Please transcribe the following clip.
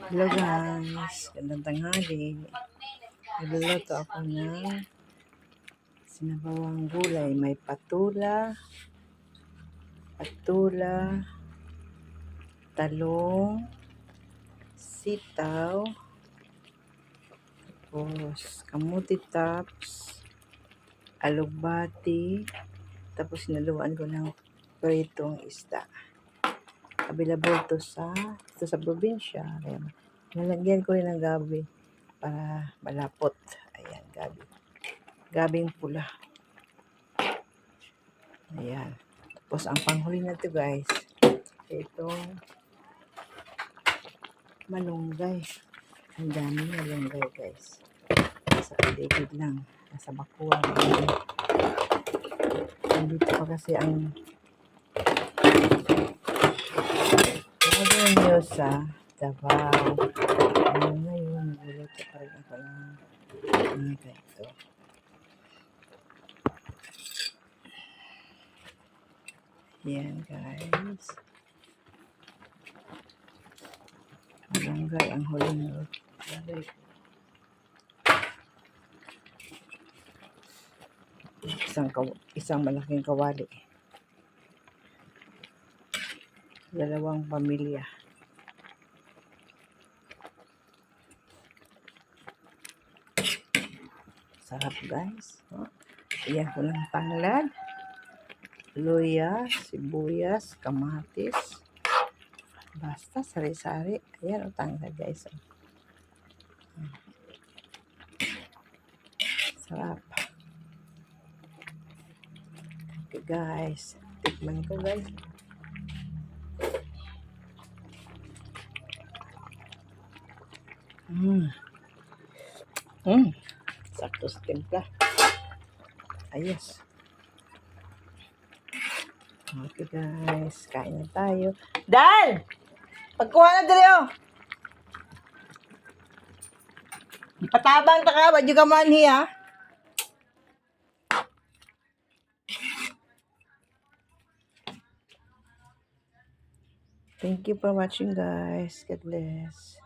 Hello guys, gandang tanghali. Nagluluto ako ng sinabawang gulay. May patula, talong, sitaw, tapos kamuti tops, alugbati, tapos naluan ko ng pritong isda. Available to sa probinsya. Kaya nalagyan ko rin ng gabi para malapot. Ayan, gabi. Gabing pula. Ayan. Tapos ang panghuli na to guys, itong malunggay. Ang dami malunggay guys. Sa paligid lang. Nasa bakuan. Nandito pa kasi ang gagawin nyo sa Davao. Ngayon, naguluto pa rin ako ng ganito. Yan guys. Malunggay ang huli nyo. Isang malaking kawali. Dalawang pamilya. Sarap guys. Iyan ko ng tanglad, luya, sibuyas, kamatis. Basta sari-sari. Ayan o tanglad guys. Sarap. Okay guys. Tikman ko guys. Sakto sa timpla. Ayos. Okay guys. Kain na tayo. Dan! Pagkuha na dali oh! Patabang ta ka. Wadyo ka manhi ha. Thank you for watching guys. God bless.